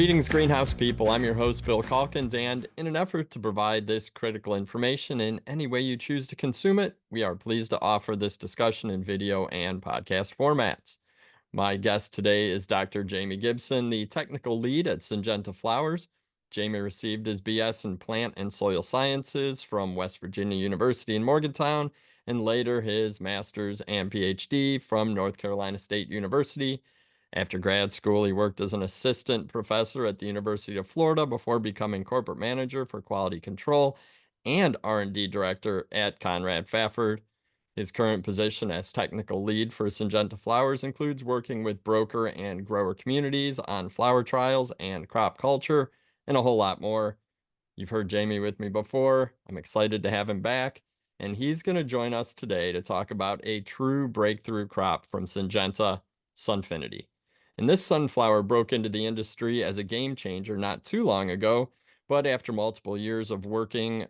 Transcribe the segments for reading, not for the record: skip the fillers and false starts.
Greetings, greenhouse people. I'm your host, Bill Calkins, and in an effort to provide this critical information in any way you choose to consume it, we are pleased to offer this discussion in video and podcast formats. My guest today is Dr. Jamie Gibson, the technical lead at Syngenta Flowers. Jamie received his BS in Plant and Soil Sciences from West Virginia University in Morgantown, and later his master's and PhD from North Carolina State University. After grad school, he worked as an assistant professor at the University of Florida before becoming corporate manager for quality control and R&D director at Conrad Fafford. His current position as technical lead for Syngenta Flowers includes working with broker and grower communities on flower trials and crop culture, and a whole lot more. You've heard Jamie with me before. I'm excited to have him back, and he's going to join us today to talk about a true breakthrough crop from Syngenta, Sunfinity. And this sunflower broke into the industry as a game changer not too long ago, but after multiple years of working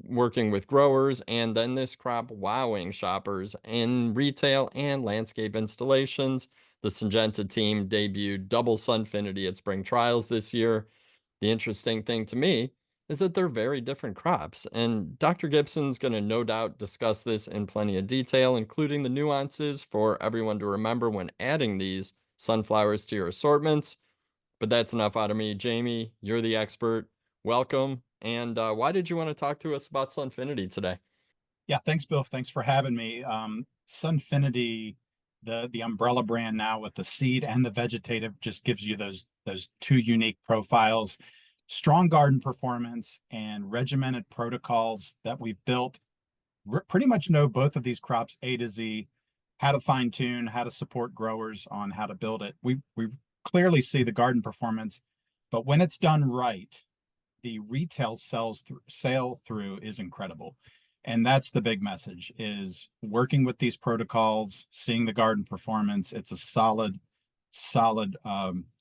with growers and then this crop wowing shoppers in retail and landscape installations, the Syngenta team debuted Double Sunfinity at spring trials this year. The interesting thing to me is that they're very different crops, and Dr. Gibson's going to no doubt discuss this in plenty of detail, including the nuances for everyone to remember when adding these sunflowers to your assortments. But that's enough out of me. Jamie, you're the expert. Welcome. And why did you want to talk to us about Sunfinity today? Yeah, thanks, Bill. Thanks for having me. Sunfinity, the umbrella brand now with the seed and the vegetative, just gives you those two unique profiles, strong garden performance and regimented protocols that we've built. Pretty much know both of these crops A to Z, how to fine tune, how to support growers on how to build it. We clearly see the garden performance, but when it's done right, the retail sale through is incredible. And that's the big message, is working with these protocols, seeing the garden performance. It's a solid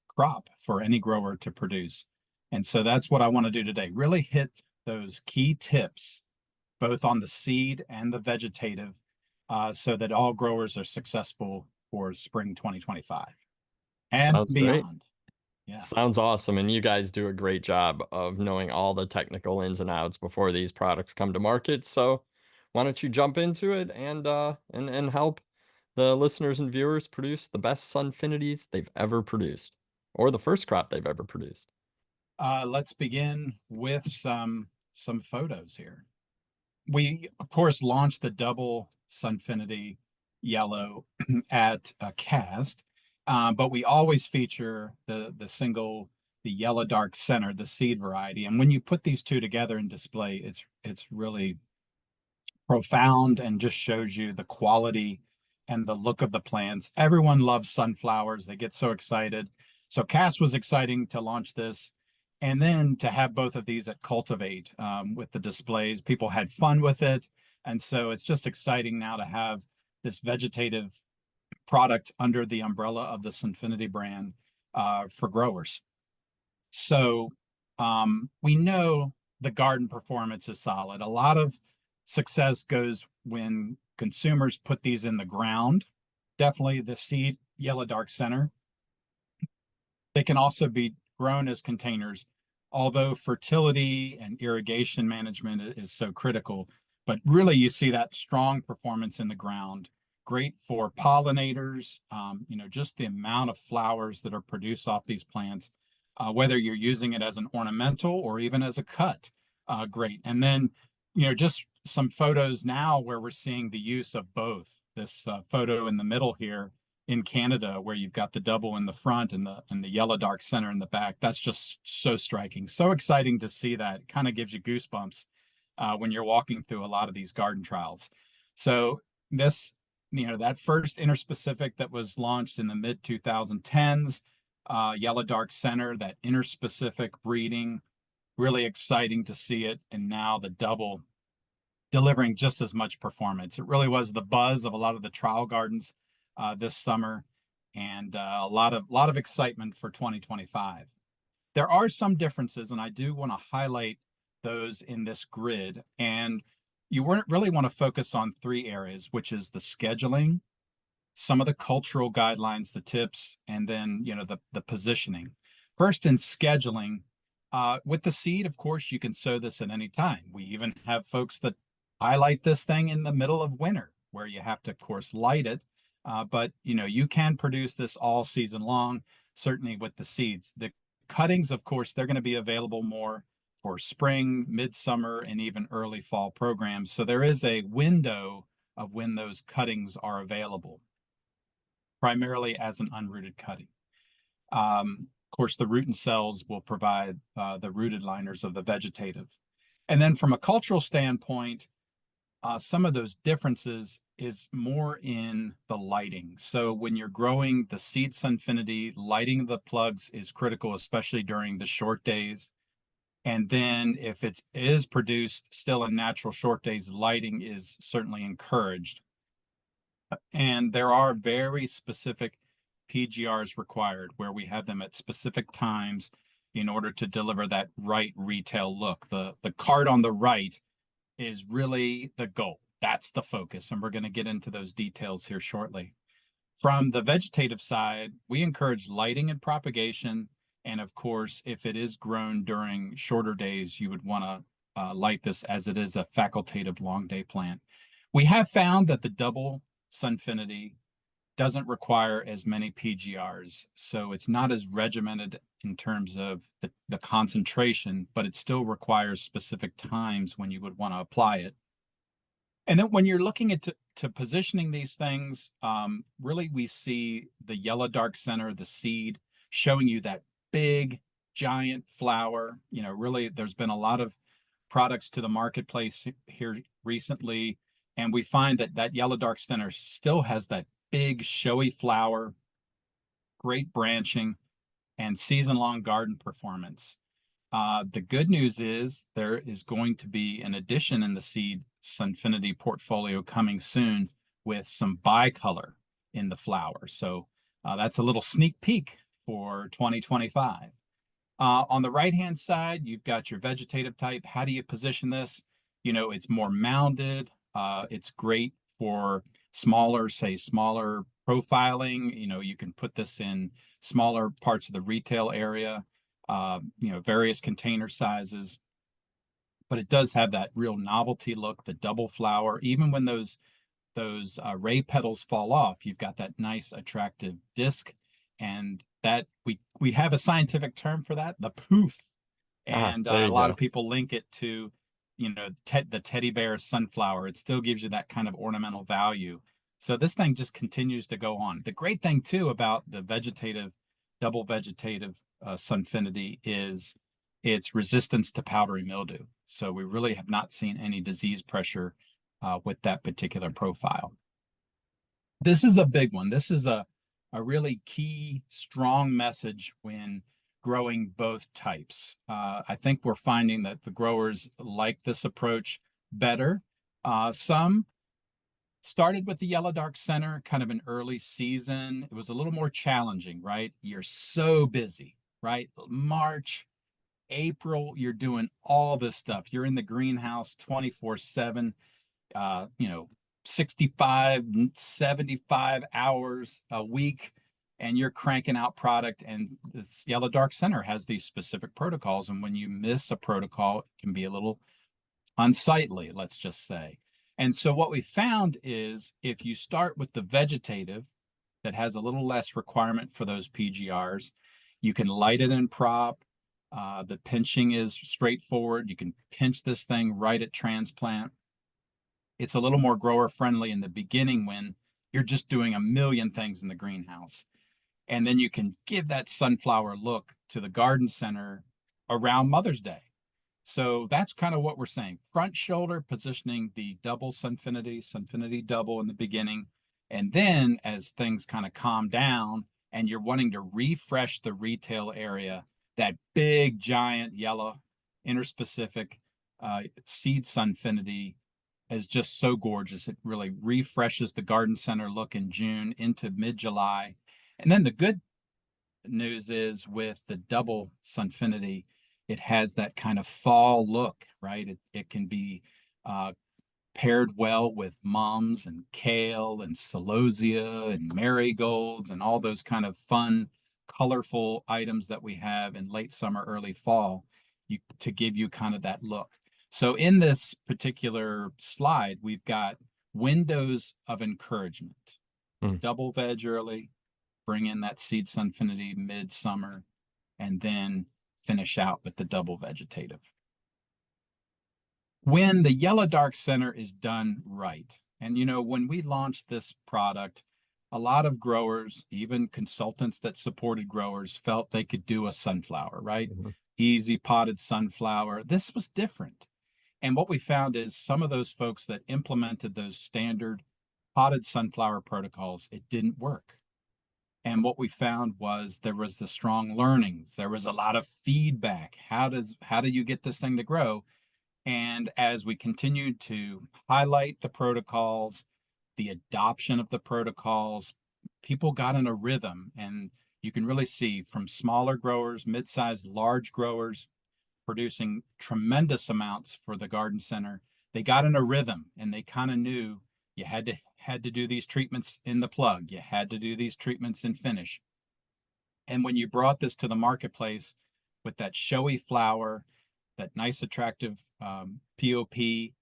crop for any grower to produce. And so that's what I want to do today. Really hit those key tips, both on the seed and the vegetative, so that all growers are successful for spring 2025 and Sounds great. beyond. Yeah. Sounds awesome. And you guys do a great job of knowing all the technical ins and outs before these products come to market. So why don't you jump into it and help the listeners and viewers produce the best Sunfinities they've ever produced, or the first crop they've ever produced. Let's begin with some photos here. We, of course, launched the Double Sunfinity Yellow at Cast, but we always feature the Yellow Dark Center, the seed variety. And when you put these two together in display, it's really profound and just shows you the quality and the look of the plants. Everyone loves sunflowers. They get so excited. So Cast was exciting to launch this. And then to have both of these at Cultivate with the displays, people had fun with it. And so it's just exciting now to have this vegetative product under the umbrella of the Sunfinity brand for growers. So we know the garden performance is solid. A lot of success goes when consumers put these in the ground. Definitely the seed Yellow Dark Center. They can also be grown as containers, although fertility and irrigation management is so critical. But really, you see that strong performance in the ground. Great for pollinators, just the amount of flowers that are produced off these plants, whether you're using it as an ornamental or even as a cut, great. And then, just some photos now where we're seeing the use of both. This photo in the middle here in Canada, where you've got the double in the front and the Yellow Dark Center in the back. That's just so striking, so exciting to see that. It kind of gives you goosebumps when you're walking through a lot of these garden trials. So this, that first interspecific that was launched in the mid 2010s, Yellow Dark Center, that interspecific breeding, really exciting to see it. And now the double delivering just as much performance. It really was the buzz of a lot of the trial gardens this summer, and a lot of excitement for 2025. There are some differences, and I do want to highlight those in this grid. And you really want to focus on three areas, which is the scheduling, some of the cultural guidelines, the tips, and then the positioning. First, in scheduling, with the seed, of course, you can sow this at any time. We even have folks that highlight this thing in the middle of winter, where you have to, of course, light it. But you can produce this all season long, certainly with the seeds. The cuttings, of course, they're going to be available more for spring, midsummer, and even early fall programs. So there is a window of when those cuttings are available, primarily as an unrooted cutting. Of course, the root and cells will provide the rooted liners of the vegetative. And then from a cultural standpoint, some of those differences is more in the lighting. So when you're growing the seed Sunfinity, lighting the plugs is critical, especially during the short days. And then if it is produced still in natural short days, lighting is certainly encouraged. And there are very specific PGRs required where we have them at specific times in order to deliver that right retail look. The card on the right is really the goal. That's the focus. And we're going to get into those details here shortly. From the vegetative side, we encourage lighting and propagation. And of course, if it is grown during shorter days, you would want to light this as it is a facultative long day plant. We have found that the Double Sunfinity doesn't require as many PGRs. So it's not as regimented in terms of the concentration, but it still requires specific times when you would want to apply it. And then when you're looking at to positioning these things, really we see the Yellow Dark Center, the seed, showing you that big, giant flower. Really there's been a lot of products to the marketplace here recently, and we find that Yellow Dark Center still has that big, showy flower, great branching, and season-long garden performance. The good news is there is going to be an addition in the seed Sunfinity portfolio coming soon with some bicolor in the flower. So that's a little sneak peek for 2025. On the right-hand side, you've got your vegetative type. How do you position this? It's more mounded. It's great for smaller profiling. You can put this in smaller parts of the retail area, various container sizes. But it does have that real novelty look, the double flower. Even when those ray petals fall off, you've got that nice attractive disc. And that we have a scientific term for that, the poof. And There a you lot go. of people link it to the teddy bear sunflower. It still gives you that kind of ornamental value. So this thing just continues to go on. The great thing too about the double vegetative Sunfinity is its resistance to powdery mildew. So we really have not seen any disease pressure with that particular profile. This is a big one. This is a really key, strong message when growing both types. I think we're finding that the growers like this approach better. Some started with the Yellow Dark Center, kind of an early season. It was a little more challenging, right? You're so busy, right? March, April, you're doing all this stuff. You're in the greenhouse 24/7, 65, 75 hours a week, and you're cranking out product. And this Yellow Dark Center has these specific protocols. And when you miss a protocol, it can be a little unsightly, let's just say. And so what we found is if you start with the vegetative that has a little less requirement for those PGRs, you can light it in prop. The pinching is straightforward. You can pinch this thing right at transplant. It's a little more grower friendly in the beginning when you're just doing a million things in the greenhouse. And then you can give that sunflower look to the garden center around Mother's Day. So that's kind of what we're saying. Front shoulder positioning the Double Sunfinity Double in the beginning. And then as things kind of calm down and you're wanting to refresh the retail area, that big, giant, yellow, interspecific seed Sunfinity is just so gorgeous. It really refreshes the garden center look in June into mid-July. And then the good news is with the Double Sunfinity, it has that kind of fall look, right? It can be paired well with mums and kale and celosia and marigolds and all those kind of fun colorful items that we have in late summer, early fall, to give you kind of that look. So in this particular slide, we've got windows of encouragement. Mm. Double veg early, bring in that seed Sunfinity midsummer, and then finish out with the double vegetative. When the Yellow Dark Center is done right, and when we launched this product, a lot of growers, even consultants that supported growers, felt they could do a sunflower, right? Mm-hmm. Easy potted sunflower. This was different. And what we found is some of those folks that implemented those standard potted sunflower protocols, it didn't work. And what we found was there was the strong learnings. There was a lot of feedback. How do you get this thing to grow? And as we continued to highlight the protocols, the adoption of the protocols, people got in a rhythm. And you can really see from smaller growers, mid-sized, large growers producing tremendous amounts for the garden center. They got in a rhythm and they kind of knew you had to do these treatments in the plug. You had to do these treatments in finish. And when you brought this to the marketplace with that showy flower, that nice attractive POP, the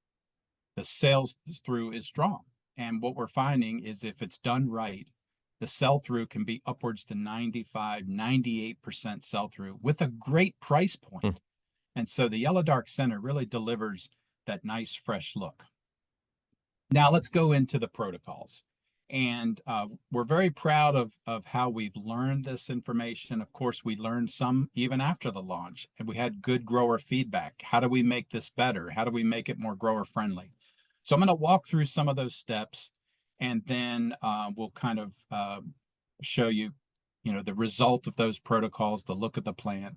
sales through is strong. And what we're finding is if it's done right, the sell-through can be upwards to 95, 98% sell-through with a great price point. Mm. And so the Yellow Dark Center really delivers that nice fresh look. Now let's go into the protocols. And we're very proud of how we've learned this information. Of course, we learned some even after the launch, and we had good grower feedback. How do we make this better? How do we make it more grower friendly? So I'm going to walk through some of those steps, and then we'll kind of show you, the result of those protocols, the look of the plant,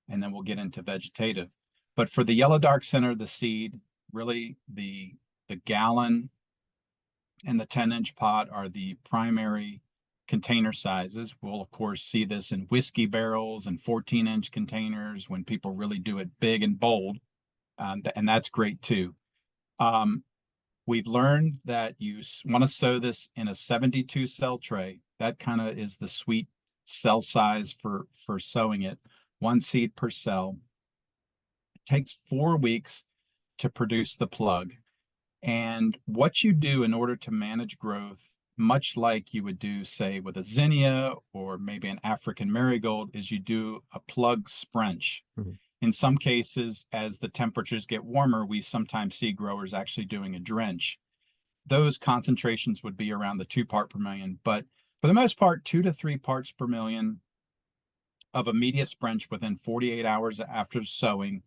and then we'll get into vegetative. But for the Yellow Dark Center, the seed, really the gallon and the 10-inch pot are the primary container sizes. We'll, of course, see this in whiskey barrels and 14-inch containers when people really do it big and bold, and that's great too. We've learned that you want to sow this in a 72 cell tray. That kind of is the sweet cell size for sowing it. 1 seed per cell. It takes 4 weeks to produce the plug. And what you do in order to manage growth, much like you would do, say, with a zinnia or maybe an African marigold, is you do a plug sprench. Mm-hmm. In some cases, as the temperatures get warmer, we sometimes see growers actually doing a drench. Those concentrations would be around the 2 part per million, but for the most part, 2 to 3 parts per million of a media sprench within 48 hours after sowing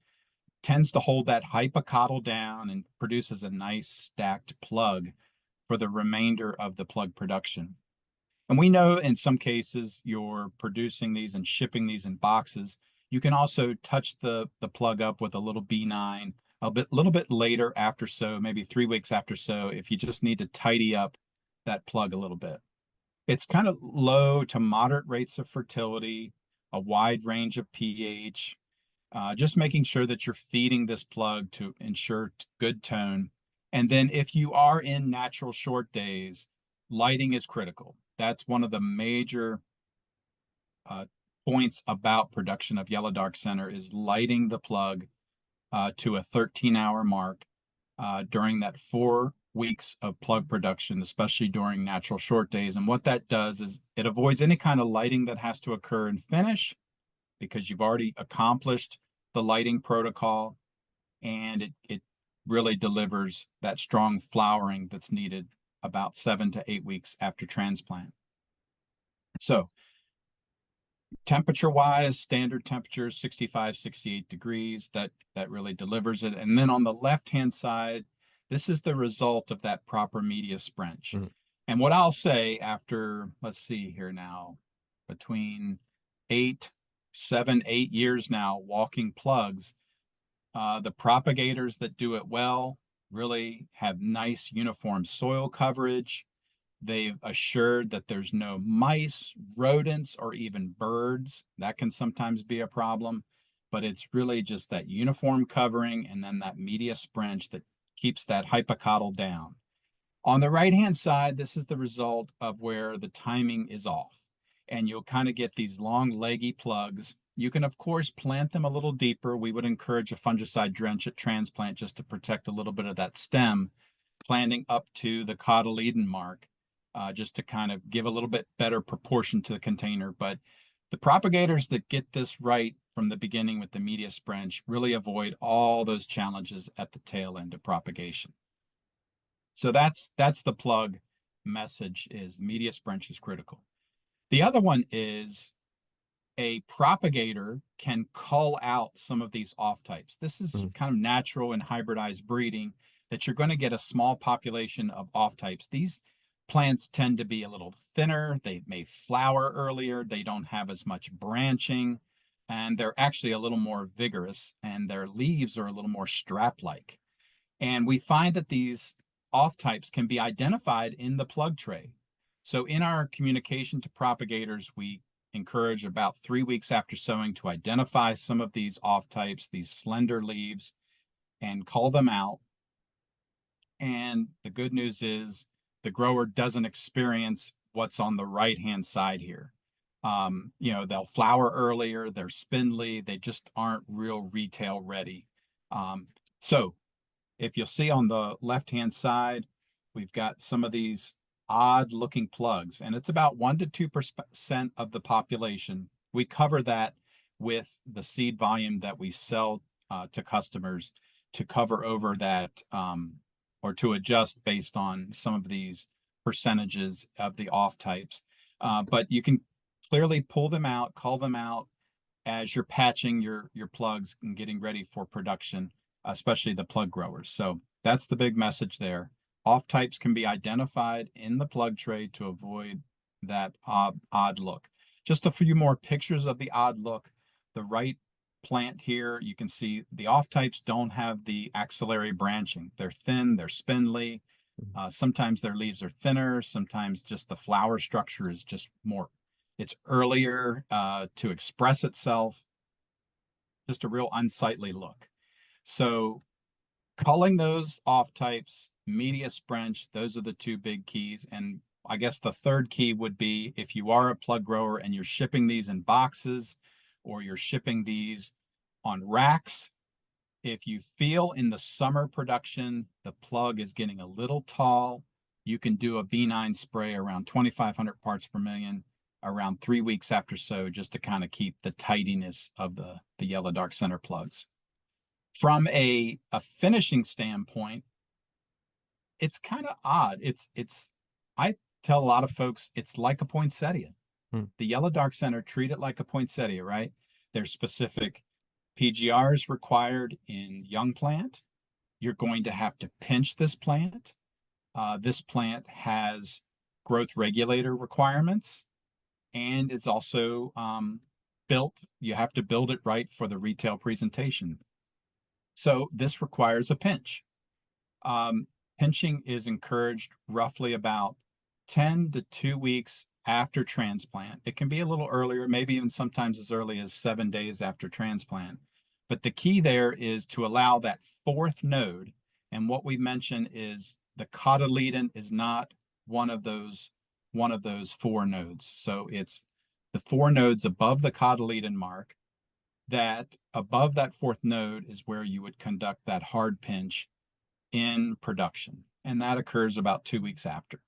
tends to hold that hypocotyl down and produces a nice stacked plug for the remainder of the plug production. And we know in some cases you're producing these and shipping these in boxes. You can also touch the plug up with a little B9 little bit later after sow, maybe 3 weeks after sow, if you just need to tidy up that plug a little bit. It's kind of low to moderate rates of fertility, a wide range of pH, just making sure that you're feeding this plug to ensure good tone. And then if you are in natural short days, lighting is critical. That's one of the major points about production of Yellow Dark Center is lighting the plug to a 13-hour mark during that 4 weeks of plug production, especially during natural short days. And what that does is it avoids any kind of lighting that has to occur in finish because you've already accomplished the lighting protocol, and it really delivers that strong flowering that's needed about 7 to 8 weeks after transplant. So temperature wise, standard temperature 65, 68 degrees, that really delivers it. And then on the left hand side, this is the result of that proper media sprench. Mm. And what I'll say after, let's see here now, between 7, 8 years now walking plugs, the propagators that do it well really have nice uniform soil coverage. They've assured that there's no mice, rodents, or even birds. That can sometimes be a problem, but it's really just that uniform covering and then that media sprench that keeps that hypocotyl down. On the right-hand side, this is the result of where the timing is off. and you'll kind of get these long leggy plugs. You can, of course, plant them a little deeper. We would encourage a fungicide drench at transplant just to protect a little bit of that stem, planting up to the cotyledon mark, just to kind of give a little bit better proportion to the container. But the propagators that get this right from the beginning with the media sprench really avoid all those challenges at the tail end of propagation. So that's the plug message, is media sprench is critical. The other one is a propagator can cull out some of these off types. This is kind of natural in hybridized breeding, that you're going to get a small population of off types. These plants tend to be a little thinner. They may flower earlier. They don't have as much branching, and they're actually a little more vigorous, and their leaves are a little more strap-like. And we find that these off types can be identified in the plug tray. So in our communication to propagators, we encourage about 3 weeks after sowing to identify some of these off types, these slender leaves, and call them out. And the good news is the grower doesn't experience what's on the right-hand side here. They'll flower earlier, they're spindly, they just aren't real retail ready. So if you'll see on the left-hand side, we've got some of these odd looking plugs, and it's about 1 to 2% of the population. We cover that with the seed volume that we sell to customers to cover over that, or to adjust based on some of these percentages of the off types. But you can clearly pull them out, call them out as you're patching your plugs and getting ready for production, especially the plug growers. So that's the big message there. Off types can be identified in the plug tray to avoid that odd look. Just a few more pictures of the odd look. The right plant here, you can see the off types don't have the axillary branching. They're thin, they're spindly. Sometimes their leaves are thinner. Sometimes just the flower structure is just more, it's earlier to express itself. Just a real unsightly look. So culling those off types, media sprench, those are the two big keys. And I guess the third key would be, if you are a plug grower and you're shipping these in boxes, or you're shipping these on racks, if you feel in the summer production the plug is getting a little tall, you can do a B9 spray around 2,500 parts per million around 3 weeks after sow, just to kind of keep the tidiness of the Yellow Dark Center plugs. From a finishing standpoint, it's kind of odd. I tell a lot of folks, it's like a poinsettia. The Yellow Dark Center, treat it like a poinsettia, right? There's specific PGRs required in young plant. You're going to have to pinch this plant. This plant has growth regulator requirements, and it's also built. You have to build it right for the retail presentation. So this requires a pinch. Pinching is encouraged roughly about 10 to 2 weeks after transplant. It can be a little earlier, maybe even sometimes as early as 7 days after transplant. But the key there is to allow that fourth node. And what we mentioned is the cotyledon is not one of those 4 nodes. So it's the 4 nodes above the cotyledon mark. That above that fourth node is where you would conduct that hard pinch in production. And that occurs about 2 weeks after.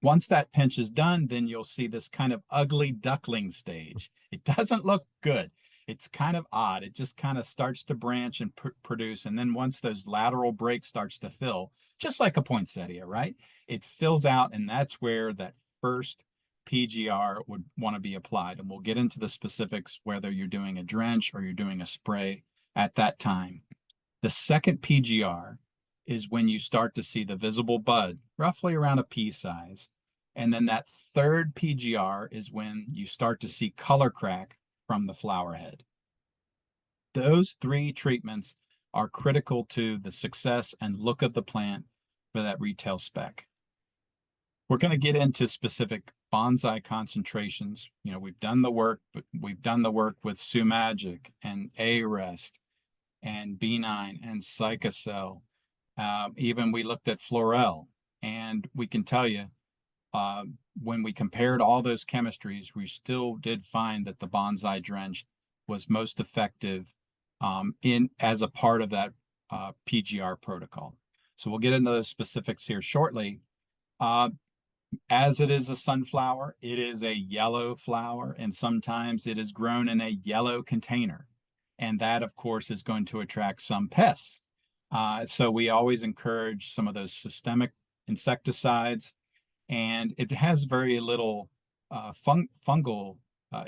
Once that pinch is done, then you'll see this kind of ugly duckling stage. It doesn't look good. It's kind of odd. It just kind of starts to branch and produce. And then once those lateral breaks starts to fill, just like a poinsettia, right? It fills out, and that's where that first PGR would want to be applied. And we'll get into the specifics, whether you're doing a drench or you're doing a spray at that time. The second PGR is when you start to see the visible bud, roughly around a pea size. And then that third PGR is when you start to see color crack from the flower head. Those 3 treatments are critical to the success and look of the plant for that retail spec. We're going to get into specific bonsai concentrations. We've done the work, but we've done the work with Sumagic and A-Rest and B9 and Psychocell. Even we looked at Florel, and we can tell you when we compared all those chemistries, we still did find that the bonsai drench was most effective in as a part of that PGR protocol. So we'll get into those specifics here shortly. As it is a sunflower, it is a yellow flower, and sometimes it is grown in a yellow container. And that, of course, is going to attract some pests. So we always encourage some of those systemic insecticides, and it has very little fungal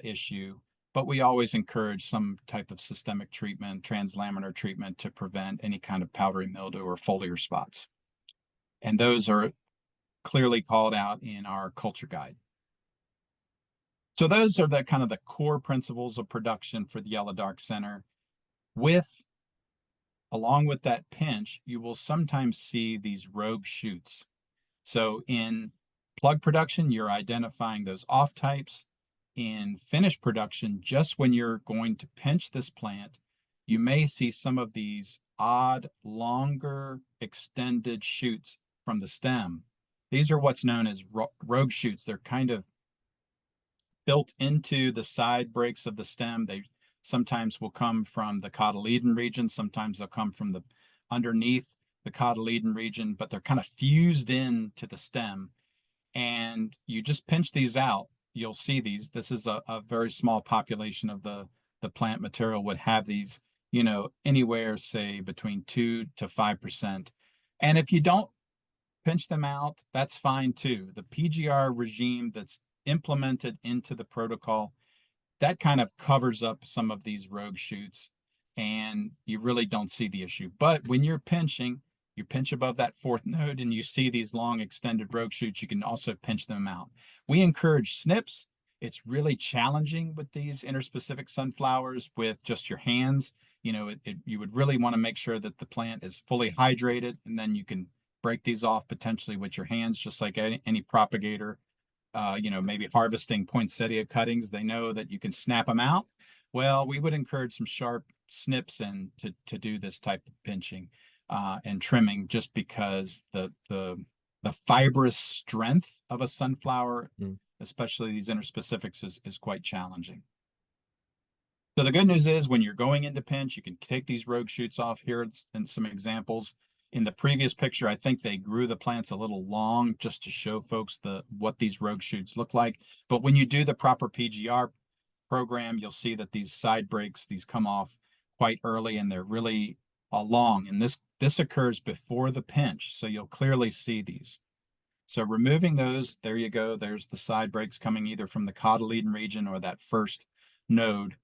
issue, but we always encourage some type of systemic treatment, translaminar treatment, to prevent any kind of powdery mildew or foliar spots. And those are clearly called out in our culture guide. So those are the kind of the core principles of production for the Yellow Dark Center. Along with that pinch, you will sometimes see these rogue shoots. So in plug production, you're identifying those off types. In finished production, just when you're going to pinch this plant, you may see some of these odd, longer, extended shoots from the stem. These are what's known as rogue shoots. They're kind of built into the side breaks of the stem. They sometimes will come from the cotyledon region. Sometimes they'll come from the underneath the cotyledon region, but they're kind of fused into the stem. And you just pinch these out, you'll see these. This is a very small population of the plant material would have these, anywhere, say, between 2 to 5%. And if you don't pinch them out, that's fine too. The PGR regime that's implemented into the protocol, that kind of covers up some of these rogue shoots, and you really don't see the issue. But when you're pinching, you pinch above that fourth node and you see these long extended rogue shoots, you can also pinch them out. We encourage snips. It's really challenging with these interspecific sunflowers with just your hands. You would really want to make sure that the plant is fully hydrated, and then you can break these off potentially with your hands, just like any propagator. Maybe harvesting poinsettia cuttings, they know that you can snap them out. Well, we would encourage some sharp snips in to do this type of pinching and trimming, just because the fibrous strength of a sunflower, especially these interspecifics, is quite challenging. So the good news is, when you're going into pinch, you can take these rogue shoots off. Here and some examples. In the previous picture, I think they grew the plants a little long just to show folks what these rogue shoots look like. But when you do the proper PGR program, you'll see that these side breaks, these come off quite early, and they're really long. And this occurs before the pinch, so you'll clearly see these. So removing those, there you go. There's the side breaks coming either from the cotyledon region or that first node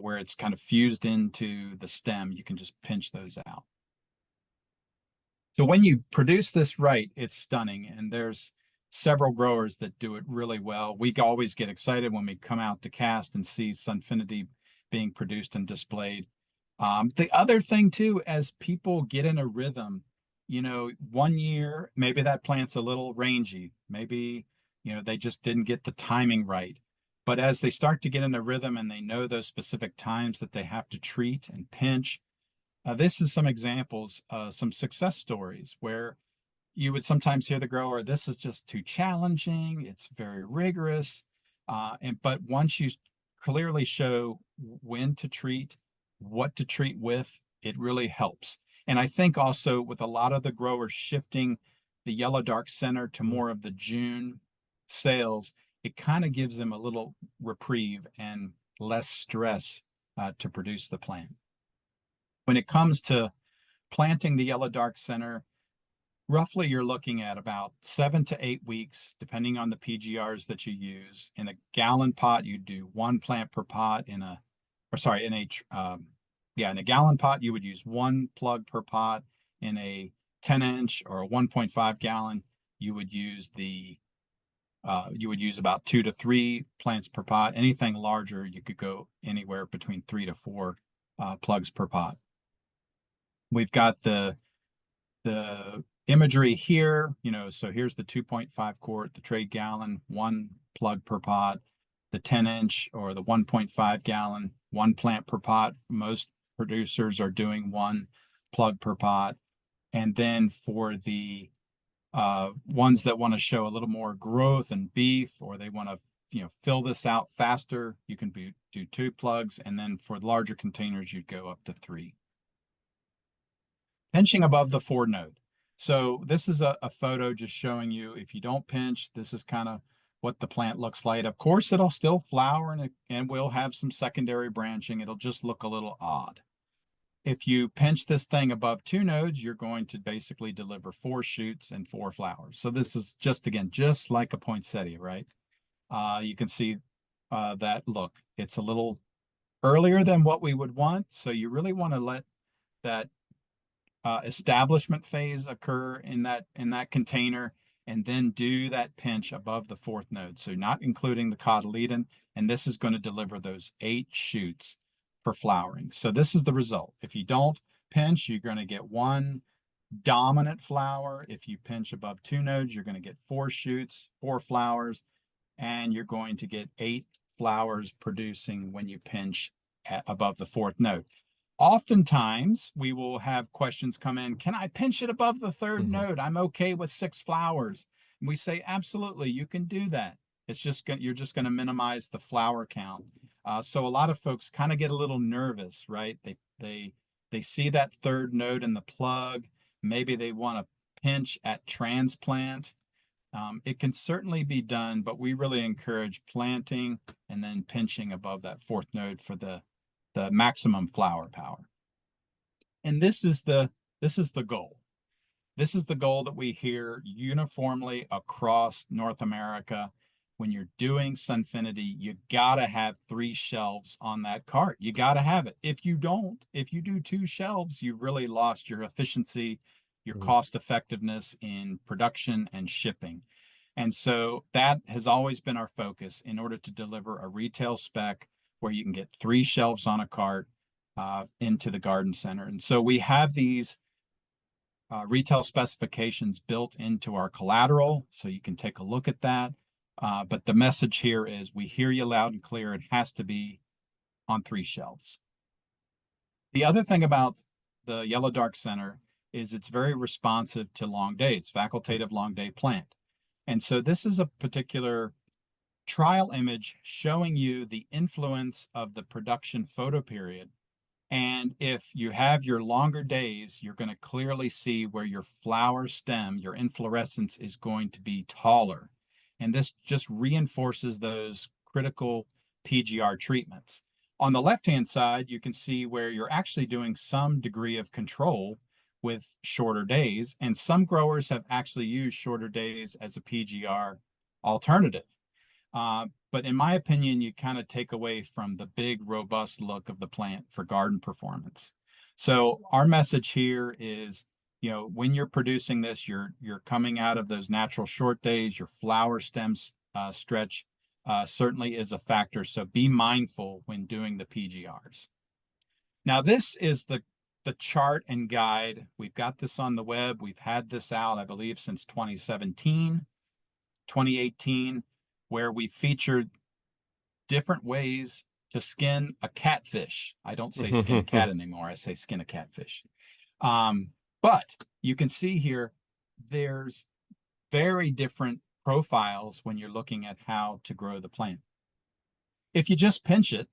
where it's kind of fused into the stem. You can just pinch those out. So when you produce this right, it's stunning. And there's several growers that do it really well. We always get excited when we come out to cast and see Sunfinity being produced and displayed. The other thing too, as people get in a rhythm, 1 year, maybe that plant's a little rangy. Maybe, they just didn't get the timing right. But as they start to get in a rhythm and they know those specific times that they have to treat and pinch, this is some examples, some success stories where you would sometimes hear the grower, this is just too challenging, it's very rigorous. But once you clearly show when to treat, what to treat with, it really helps. And I think also with a lot of the growers shifting the Yellow Dark Center to more of the June sales, it kind of gives them a little reprieve and less stress to produce the plant. When it comes to planting the Yellow Dark Center, roughly you're looking at about 7 to 8 weeks, depending on the PGRs that you use. In a gallon pot, you do 1 plant per pot. In a gallon pot, you would use 1 plug per pot. In a 10-inch or a 1.5 gallon, you would use about 2 to 3 plants per pot. Anything larger, you could go anywhere between 3 to 4 plugs per pot. We've got the imagery here, so here's the 2.5 quart, the trade gallon, 1 plug per pot, the 10-inch or the 1.5 gallon, 1 plant per pot. Most producers are doing 1 plug per pot. And then for the Ones that want to show a little more growth and beef, or they want to, fill this out faster, you can do 2 plugs. And then for larger containers, you'd go up to 3. Pinching above the 4 node. So this is a photo just showing you, if you don't pinch, this is kind of what the plant looks like. Of course, it'll still flower and will have some secondary branching. It'll just look a little odd. If you pinch this thing above 2 nodes, you're going to basically deliver 4 shoots and 4 flowers. So this is just, again, just like a poinsettia, right? You can see that look. It's a little earlier than what we would want. So you really want to let that establishment phase occur in that container, and then do that pinch above the 4th node. So not including the cotyledon, and this is going to deliver those 8 shoots for flowering. So this is the result. If you don't pinch, you're going to get 1 dominant flower. If you pinch above 2 nodes, you're going to get 4 shoots, 4 flowers, and you're going to get 8 flowers producing when you pinch above the 4th node. Oftentimes, we will have questions come in, can I pinch it above the 3rd node? I'm okay with 6 flowers. And we say, absolutely, you can do that. It's just you're just going to minimize the flower count. So a lot of folks kind of get a little nervous, right? They see that 3rd node in the plug. Maybe they want to pinch at transplant. It can certainly be done, but we really encourage planting and then pinching above that 4th node for the maximum flower power. And this is the goal. This is the goal that we hear uniformly across North America. When you're doing Sunfinity, you gotta have 3 shelves on that cart. You gotta have it. If you do 2 shelves, you've really lost your efficiency, your cost effectiveness in production and shipping. And so that has always been our focus, in order to deliver a retail spec where you can get 3 shelves on a cart into the garden center. And so we have these retail specifications built into our collateral, so you can take a look at that. But the message here is, we hear you loud and clear. It has to be on 3 shelves. The other thing about the Yellow Dark Center is it's very responsive to long days, facultative long day plant. And so this is a particular trial image showing you the influence of the production photo period. And if you have your longer days, you're going to clearly see where your flower stem, your inflorescence, is going to be taller. And this just reinforces those critical PGR treatments. On the left-hand side, you can see where you're actually doing some degree of control with shorter days. And some growers have actually used shorter days as a PGR alternative. But in my opinion, you kind of take away from the big, robust look of the plant for garden performance. So our message here is, when you're producing this, you're coming out of those natural short days. Your flower stems stretch certainly is a factor. So be mindful when doing the PGRs. Now, this is the chart and guide. We've got this on the web. We've had this out, I believe, since 2017, 2018. Where we featured different ways to skin a catfish. I don't say skin a cat anymore. I say skin a catfish. But you can see here, there's very different profiles when you're looking at how to grow the plant. If you just pinch it,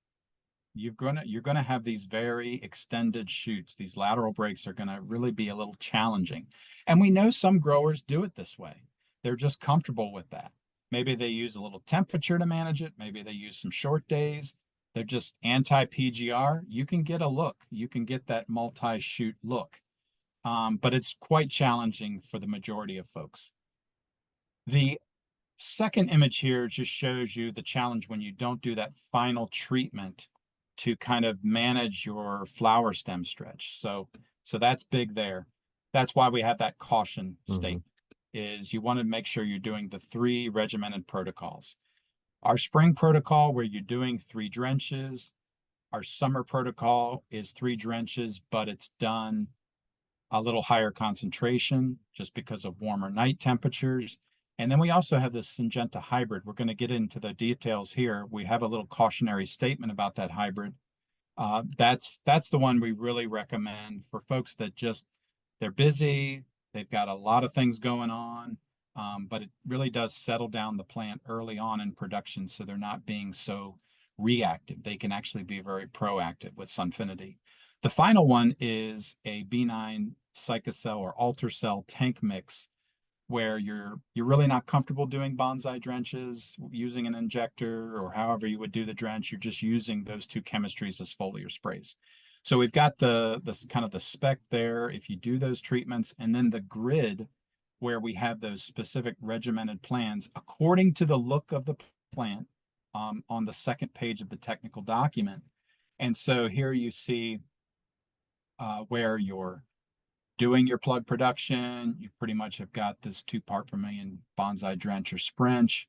you're gonna have these very extended shoots. These lateral breaks are gonna really be a little challenging. And we know some growers do it this way. They're just comfortable with that. Maybe they use a little temperature to manage it. Maybe they use some short days. They're just anti-PGR. You can get a look. You can get that multi-shoot look. But it's quite challenging for the majority of folks. The second image here just shows you the challenge when you don't do that final treatment to kind of manage your flower stem stretch. So that's big there. That's why we have that caution statement. Is you want to make sure you're doing the 3 regimented protocols. Our spring protocol, where you're doing 3 drenches. Our summer protocol is 3 drenches, but it's done a little higher concentration just because of warmer night temperatures. And then we also have the Syngenta hybrid. We're going to get into the details here. We have a little cautionary statement about that hybrid. That's the one we really recommend for folks that they're busy. They've got a lot of things going on, but it really does settle down the plant early on in production, so they're not being so reactive. They can actually be very proactive with Sunfinity. The final one is a B9 Psychocell or Alter Cell tank mix, where you're really not comfortable doing bonsai drenches using an injector or however you would do the drench. You're just using those two chemistries as foliar sprays. So we've got the kind of the spec there if you do those treatments, and then the grid where we have those specific regimented plans according to the look of the plant, on the second page of the technical document. And so here you see where you're doing your plug production. You pretty much have got this 2 part per million bonsai drench or sprinch.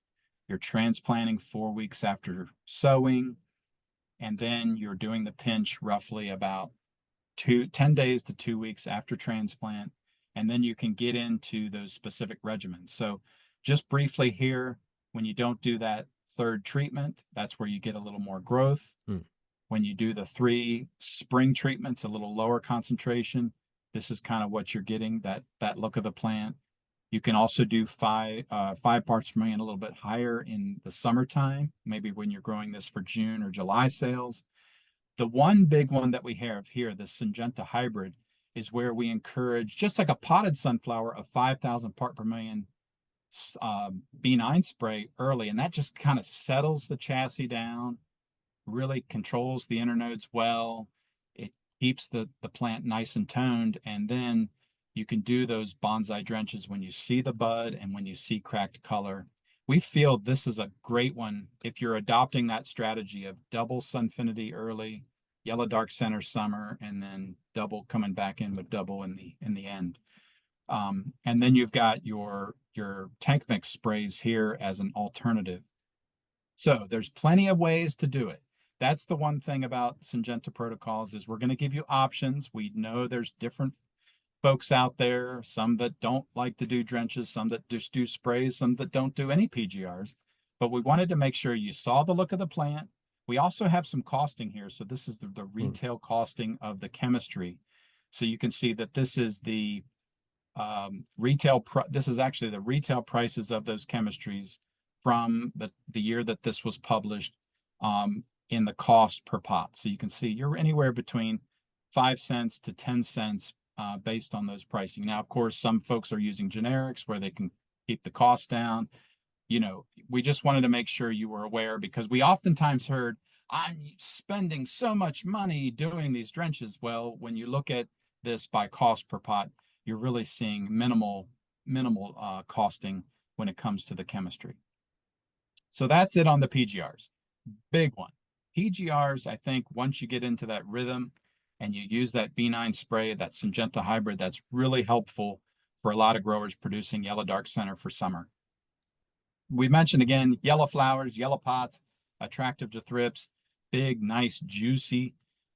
You're transplanting 4 weeks after sowing, and then you're doing the pinch roughly about 10 days to 2 weeks after transplant. And then you can get into those specific regimens. So just briefly here, when you don't do that third treatment, that's where you get a little more growth. Hmm. When you do the 3 spring treatments, a little lower concentration, this is kind of what you're getting, that look of the plant. You can also do 5 parts per million, a little bit higher in the summertime, maybe when you're growing this for June or July sales. The one big one that we have here, the Syngenta hybrid, is where we encourage, just like a potted sunflower, a 5,000 part per million B9 spray early, and that just kind of settles the chassis down, really controls the internodes well. It keeps the plant nice and toned, and then you can do those bonsai drenches when you see the bud and when you see cracked color. We feel this is a great one if you're adopting that strategy of Double Sunfinity early, Yellow Dark Center summer, and then Double coming back in with Double in the end. And then you've got your tank mix sprays here as an alternative. So there's plenty of ways to do it. That's the one thing about Syngenta protocols is we're going to give you options. We know there's different folks out there, some that don't like to do drenches, some that just do sprays, some that don't do any PGRs. But we wanted to make sure you saw the look of the plant. We also have some costing here. So this is the retail costing of the chemistry. So you can see that this is the this is actually the retail prices of those chemistries from the year that this was published, in the cost per pot. So you can see you're anywhere between 5 cents to 10 cents based on those pricing. Now, of course, some folks are using generics where they can keep the cost down. We just wanted to make sure you were aware, because we oftentimes heard, I'm spending so much money doing these drenches. Well, when you look at this by cost per pot, you're really seeing minimal costing when it comes to the chemistry. So that's it on the PGRs. Big one. PGRs, I think once you get into that rhythm and you use that B9 spray, that Syngenta hybrid, that's really helpful for a lot of growers producing Yellow Dark Center for summer. We mentioned again, yellow flowers, yellow pots, attractive to thrips, big, nice, juicy,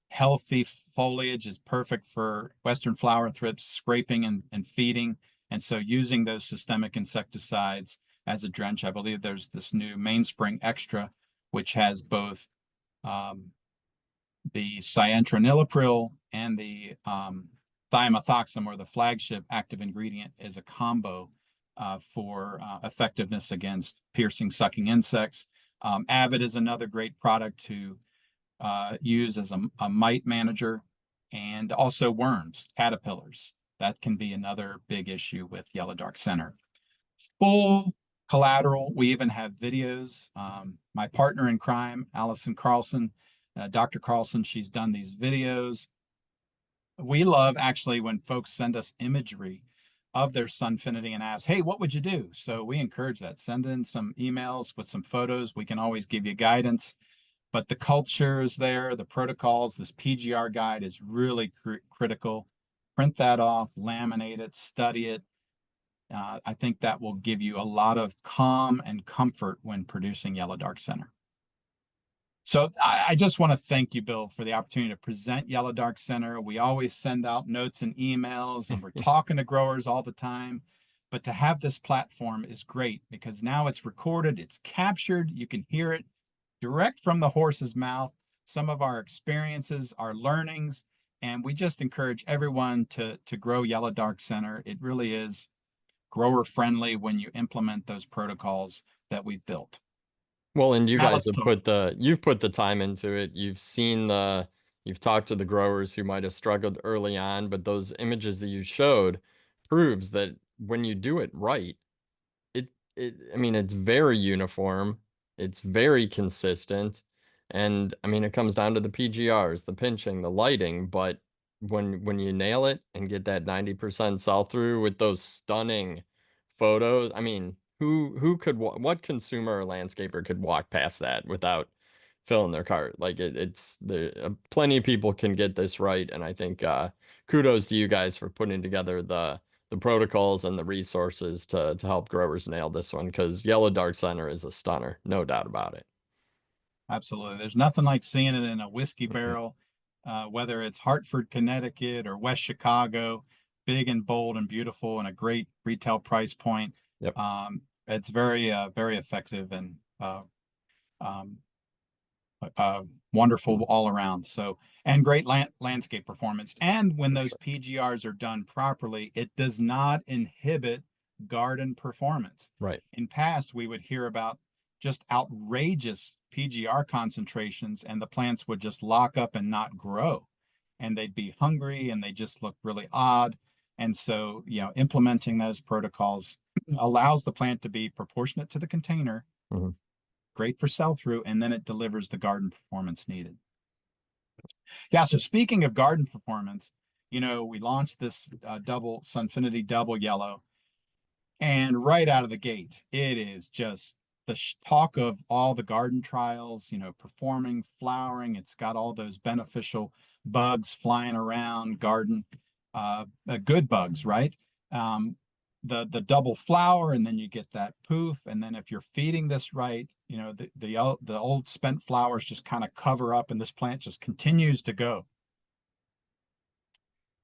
healthy foliage is perfect for Western flower thrips, scraping and feeding. And so using those systemic insecticides as a drench, I believe there's this new Mainspring Extra, which has both the cyantranilipril and the thiamethoxam, or the flagship active ingredient, is a combo for effectiveness against piercing, sucking insects. Avid is another great product to use as a mite manager, and also worms, caterpillars. That can be another big issue with Yellow Dark Center. Full collateral. We even have videos. My partner in crime, Allison Carlson, Dr. Carlson, she's done these videos. We love actually when folks send us imagery of their Sunfinity and ask, hey, what would you do? So we encourage that. Send in some emails with some photos. We can always give you guidance. But the culture is there, the protocols, this PGR guide is really critical. Print that off, laminate it, study it. I think that will give you a lot of calm and comfort when producing Yellow Dark Center. So I just want to thank you, Bill, for the opportunity to present Yellow Dark Center. We always send out notes and emails, and we're talking to growers all the time. But to have this platform is great, because now it's recorded, it's captured, you can hear it direct from the horse's mouth, some of our experiences, our learnings, And we just encourage everyone to grow Yellow Dark Center. It really is grower friendly when you implement those protocols that we've built. Well, and you Now guys let's have talk. you've put the time into it. You've talked to the growers who might have struggled early on, but those images that you showed proves that when you do it right, I mean, it's very uniform, it's very consistent, and I mean, it comes down to the PGRs, the pinching, the lighting, but when you nail it and get that 90% sell through with those stunning photos, I mean, who could what consumer or landscaper could walk past that without filling their cart? Like it's there plenty of people can get this right, and I think kudos to you guys for putting together the protocols and the resources to help growers nail this one because Yellow Dark Center is a stunner, no doubt about it. Absolutely. There's nothing like seeing it in a whiskey Mhm. barrel, whether it's Hartford, Connecticut or West Chicago, big and bold and beautiful and a great retail price point. Yep, It's very effective and um, wonderful all around. So, and great landscape performance. And when for those sure. PGRs are done properly, it does not inhibit garden performance. Right. In past, we would hear about just outrageous PGR concentrations, and the plants would just lock up and not grow, and they'd be hungry and they just look really odd. And so, implementing those protocols allows the plant to be proportionate to the container, Mhm. great for sell through, and then it delivers the garden performance needed. Yeah. So speaking of garden performance, we launched this double Sunfinity Double Yellow, and right out of the gate, it is just the talk of all the garden trials, performing, flowering. It's got all those beneficial bugs flying around, garden, good bugs, right? Um, the double flower, and then you get that poof, and then if you're feeding this right, the old spent flowers just kind of cover up, and this plant just continues to go.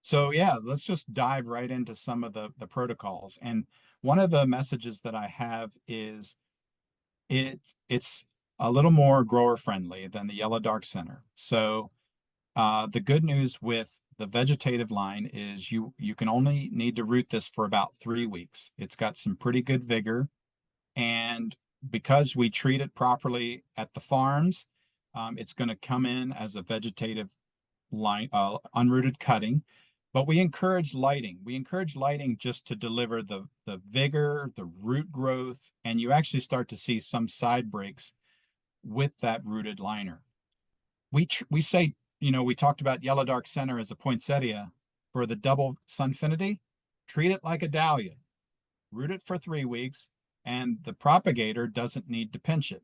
So yeah, let's just dive right into some of the protocols. And one of the messages that I have is it's a little more grower friendly than the Yellow Dark Center. So the good news with the vegetative line is you can only need to root this for about 3 weeks. It's got some pretty good vigor, and because we treat it properly at the farms, it's going to come in as a vegetative line, unrooted cutting. But we encourage lighting. We encourage lighting just to deliver the vigor, the root growth, and you actually start to see some side breaks with that rooted liner. We say, we talked about Yellow Dark Center as a poinsettia. For the Double Sunfinity, treat it like a dahlia. Root it for 3 weeks, and the propagator doesn't need to pinch it.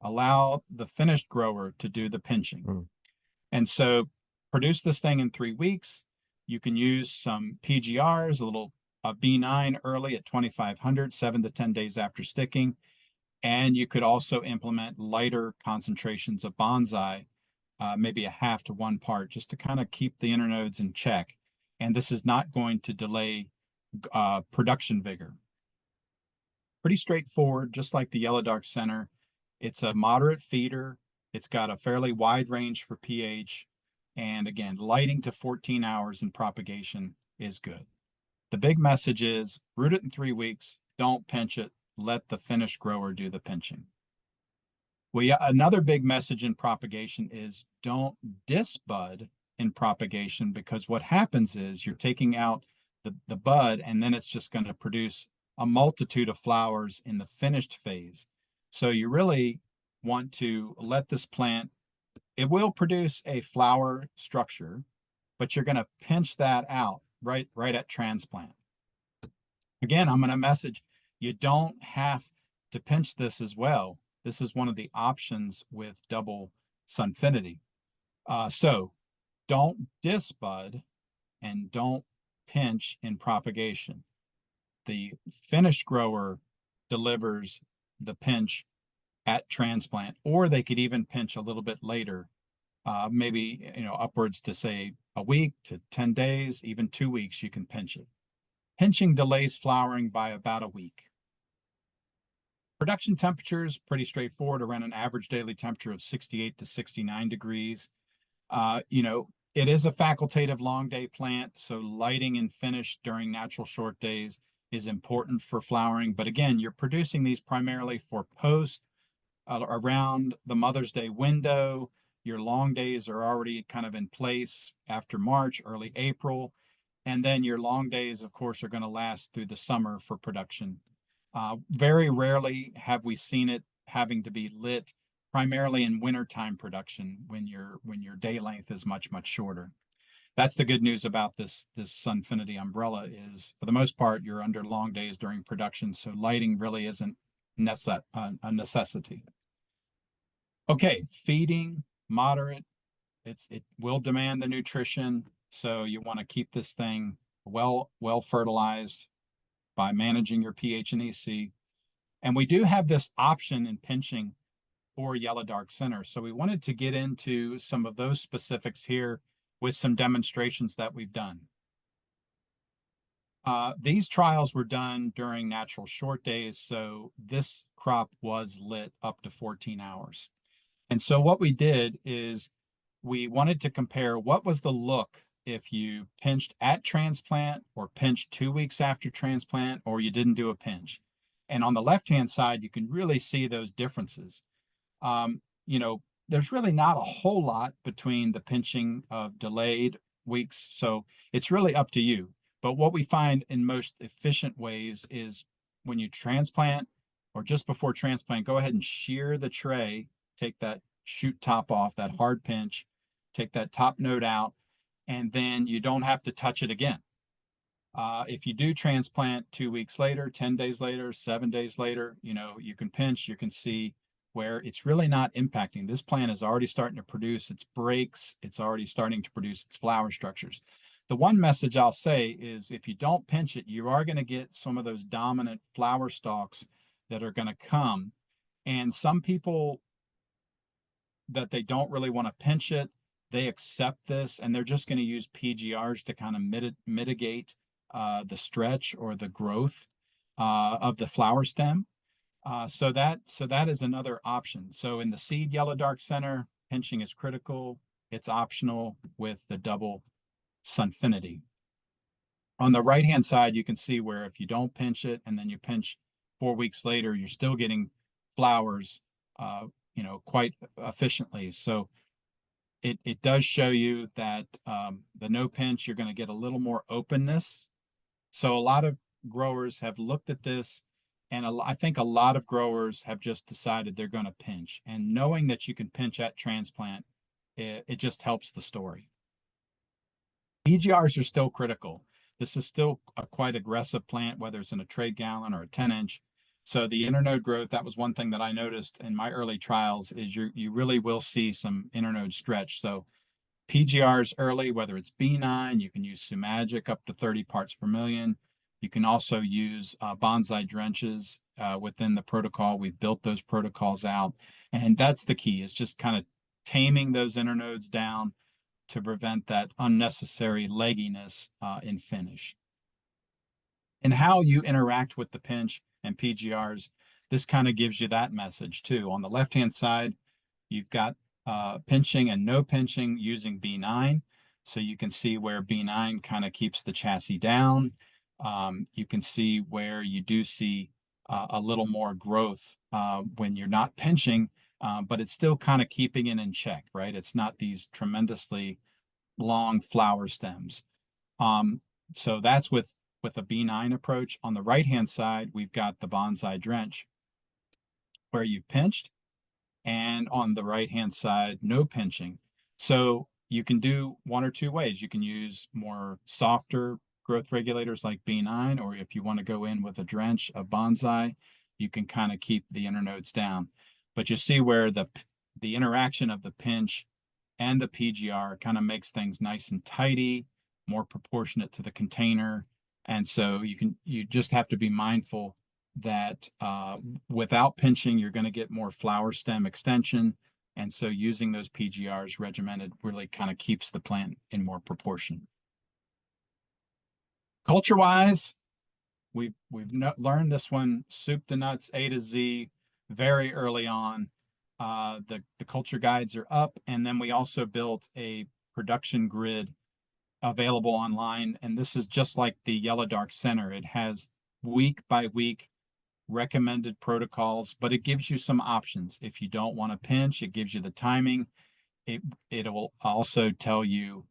Allow the finished grower to do the pinching. Mm. And so produce this thing in 3 weeks. You can use some PGRs, a B9 early at 2,500, 7 to 10 days after sticking. And you could also implement lighter concentrations of bonsai, maybe a half to 1 part, just to kind of keep the internodes in check. And this is not going to delay production vigor. Pretty straightforward, just like the Yellow Dark Center. It's a moderate feeder. It's got a fairly wide range for pH. And again, lighting to 14 hours in propagation is good. The big message is root it in 3 weeks. Don't pinch it. Let the finished grower do the pinching. Well, another big message in propagation is don't disbud in propagation, because what happens is you're taking out the bud, and then it's just going to produce a multitude of flowers in the finished phase. So you really want to let this plant, it will produce a flower structure, but you're going to pinch that out right at transplant. Again, I'm going to message you don't have to pinch this as well. This is one of the options with Double Sunfinity. So don't disbud and don't pinch in propagation. The finished grower delivers the pinch at transplant, or they could even pinch a little bit later, maybe upwards to say a week to 10 days, even 2 weeks, you can pinch it. Pinching delays flowering by about a week. Production temperatures, pretty straightforward, around an average daily temperature of 68 to 69 degrees. It is a facultative long day plant, so lighting and finish during natural short days is important for flowering. But again, you're producing these primarily for post around the Mother's Day window. Your long days are already kind of in place after March, early April. And then your long days, of course, are going to last through the summer for production. Very rarely have we seen it having to be lit primarily in wintertime production when your day length is much shorter. That's the good news about this Sunfinity umbrella is, for the most part, you're under long days during production, so lighting really isn't a necessity. Okay, feeding, moderate. It will demand the nutrition, so you want to keep this thing well fertilized by managing your pH and EC. And we do have this option in pinching for Yellow Dark Center. So we wanted to get into some of those specifics here with some demonstrations that we've done. These trials were done during natural short days, so this crop was lit up to 14 hours. And so what we did is we wanted to compare what was the look if you pinched at transplant or pinched 2 weeks after transplant, or you didn't do a pinch. And on the left-hand side, you can really see those differences. You know, there's really not a whole lot between the pinching of delayed weeks, so it's really up to you. But what we find in most efficient ways is when you transplant or just before transplant, go ahead and shear the tray, take that shoot top off, that hard pinch, take that top node out, and then you don't have to touch it again. If you do transplant 2 weeks later, 10 days later, 7 days later, you know, you can pinch, you can see where it's really not impacting. This plant is already starting to produce its breaks. It's already starting to produce its flower structures. The one message I'll say is if you don't pinch it, you are going to get some of those dominant flower stalks that are going to come. And some people that they don't really want to pinch it, they accept this and they're just going to use PGRs to kind of mitigate the stretch or the growth of the flower stem. So that is another option. So in the seed Yellow Dark Center, pinching is critical. It's optional with the Double Sunfinity. On the right-hand side, you can see where if you don't pinch it and then you pinch 4 weeks later, you're still getting flowers, you know, quite efficiently. So it does show you that the no pinch, you're going to get a little more openness. So a lot of growers have looked at this, and I think a lot of growers have just decided they're going to pinch. And knowing that you can pinch at transplant, it just helps the story. PGRs are still critical. This is still a quite aggressive plant, whether it's in a trade gallon or a 10-inch. So the internode growth, that was one thing that I noticed in my early trials, is you really will see some internode stretch. So PGRs early, whether it's B9, you can use Sumagic up to 30 parts per million. You can also use bonsai drenches within the protocol. We've built those protocols out. And that's the key, is just kind of taming those internodes down to prevent that unnecessary legginess in finish. And how you interact with the pinch and PGRs, this kind of gives you that message too. On the left-hand side, you've got pinching and no pinching using B9. So you can see where B9 kind of keeps the chassis down. You can see where you do see a little more growth when you're not pinching, but it's still kind of keeping it in check, right? It's not these tremendously long flower stems. So that's with a B9 approach. On the right-hand side, we've got the bonsai drench where you've pinched, and on the right-hand side, no pinching. So you can do one or two ways. You can use more softer growth regulators like B9, or if you want to go in with a drench of bonsai, you can kind of keep the internodes down. But you see where the interaction of the pinch and the PGR kind of makes things nice and tidy, more proportionate to the container. And so you just have to be mindful that without pinching, you're going to get more flower stem extension. And so using those PGRs regimented really kind of keeps the plant in more proportion. Culture-wise, we've learned this one soup to nuts, A to Z, very early on. The culture guides are up, and then we also built a production grid available online. And this is just like the Yellow Dark Center. It has week by week recommended protocols, but it gives you some options. If you don't want to pinch, it gives you the timing. It will also tell you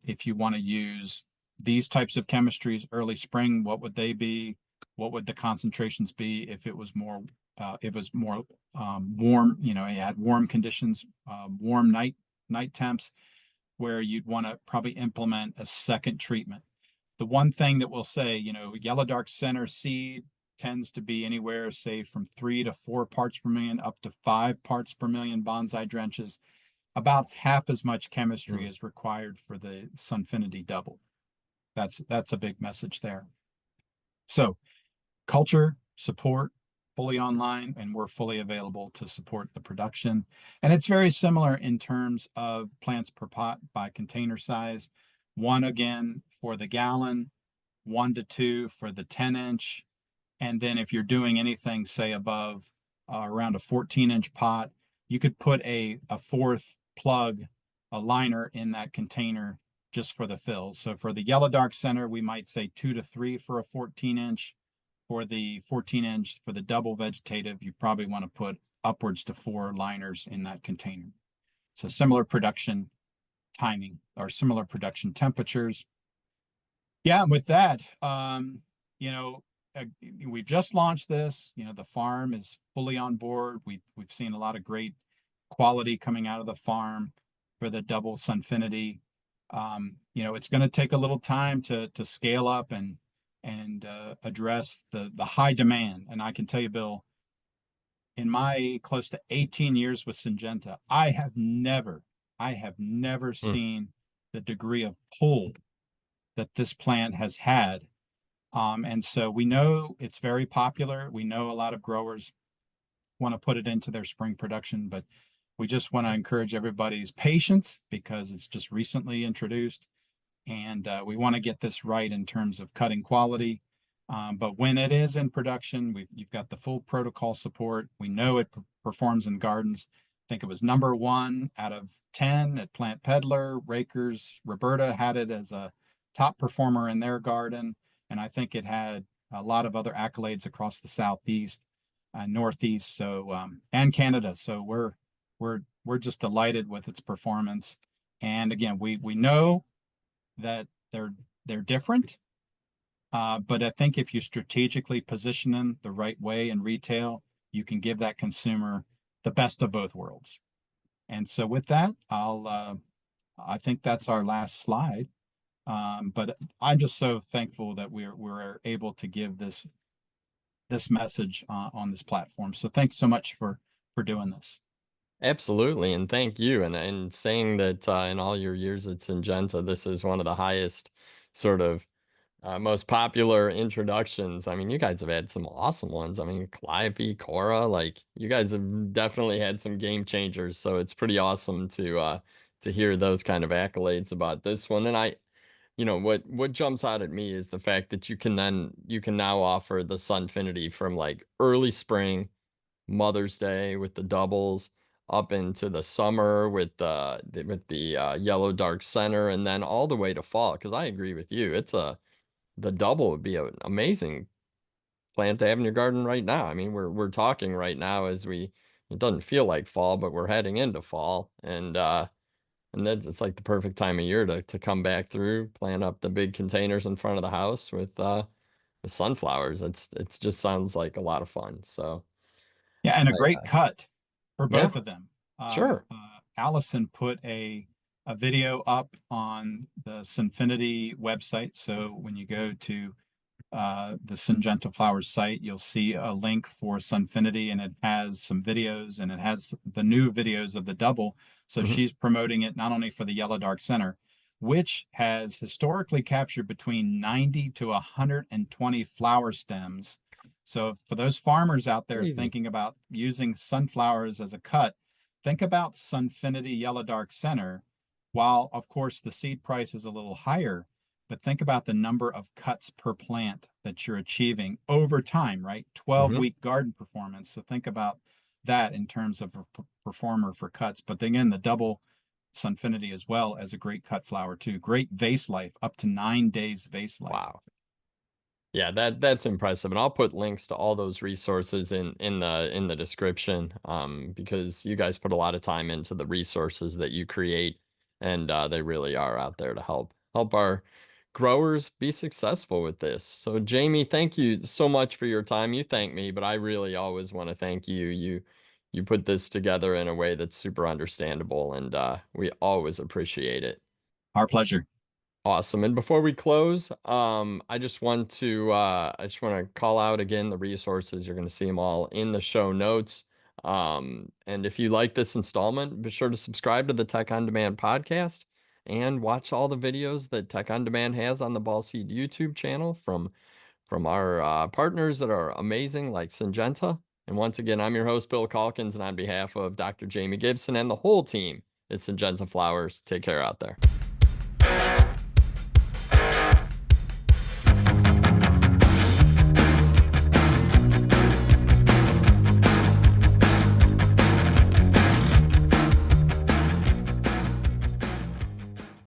if you want to use these types of chemistries early spring, what would they be? What would the concentrations be if it was more warm? You know, it had warm conditions, warm night temps, where you'd want to probably implement a second treatment. The one thing that we'll say, you know, Yellow Dark Center seed tends to be anywhere, say, from 3 to 4 parts per million up to 5 parts per million bonsai drenches. About half as much chemistry Mm. is required for the Sunfinity Double. That's a big message there. So culture support, fully online, and we're fully available to support the production. And it's very similar in terms of plants per pot by container size. One again for the gallon, 1 to 2 for the 10-inch. And then if you're doing anything, say above around a 14-inch pot, you could put a fourth plug, a liner in that container just for the fills. So for the Yellow Dark Center, we might say 2 to 3 for a 14-inch. For the 14-inch, for the double vegetative, you probably want to put upwards to 4 liners in that container. So similar production timing or similar production temperatures. Yeah, with that, you know, we've just launched this. You know, the farm is fully on board. We've seen a lot of great quality coming out of the farm for the Double Sunfinity. You know, it's going to take a little time to scale up and address the high demand. And I can tell you, Bill, in my close to 18 years with Syngenta, I have never Mm. seen the degree of pull that this plant has had. And so we know it's very popular. We know a lot of growers want to put it into their spring production, but we just want to encourage everybody's patience because it's just recently introduced. And we want to get this right in terms of cutting quality. But when it is in production, you've got the full protocol support. We know it performs in gardens. I think it was number 1 out of 10 at Plant Peddler. Rakers, Roberta had it as a top performer in their garden. And I think it had a lot of other accolades across the Southeast, Northeast, and Canada. So we're just delighted with its performance. And again, we know that they're different. But I think if you strategically position them the right way in retail, you can give that consumer the best of both worlds. And so with that, I think that's our last slide. But I'm just so thankful that we're able to give this message on this platform. So thanks so much for doing this. Absolutely, and thank you. And saying that in all your years at Syngenta, this is one of the highest sort of most popular introductions. I mean, you guys have had some awesome ones. I mean, Calliope, Cora, like you guys have definitely had some game changers. So it's pretty awesome to hear those kind of accolades about this one. And what jumps out at me is the fact that you can now offer the Sunfinity from like early spring, Mother's Day with the doubles up into the summer with the Yellow Dark Center, and then all the way to fall. Because I agree with you, the double would be an amazing plant to have in your garden right now. I mean, we're talking right now it doesn't feel like fall, but we're heading into fall, and that's it's like the perfect time of year to come back through, plant up the big containers in front of the house with sunflowers. It's just sounds like a lot of fun. So Yeah, and a I, great cut for yeah, both of them. sure. Allison put a video up on the Sunfinity website. So when you go to the Syngenta Flowers site, you'll see a link for Sunfinity, and it has some videos, and it has the new videos of the double. So Mhm. she's promoting it not only for the Yellow Dark Center, which has historically captured between 90 to 120 flower stems. So for those farmers out there Crazy. thinking about using sunflowers as a cut, think about Sunfinity Yellow Dark Center. While of course the seed price is a little higher, but think about the number of cuts per plant that you're achieving over time, right? 12-week garden performance. So think about that in terms of a performer for cuts. But then again, the double Sunfinity as well as a great cut flower too. Great vase life, up to 9 days vase life. Wow. Yeah, that's impressive, and I'll put links to all those resources in the description, because you guys put a lot of time into the resources that you create, and they really are out there to help our growers be successful with this. So, Jamie, thank you so much for your time. You thank me, but I really always want to thank you. You put this together in a way that's super understandable, and we always appreciate it. Our pleasure. Awesome. And before we close, I just want to call out again the resources. You're going to see them all in the show notes. And if you like this installment, be sure to subscribe to the Tech on Demand podcast and watch all the videos that Tech on Demand has on the Ballseed YouTube channel from our partners that are amazing, like Syngenta. And once again, I'm your host, Bill Calkins, and on behalf of Dr. Jamie Gibson and the whole team at Syngenta Flowers, take care out there.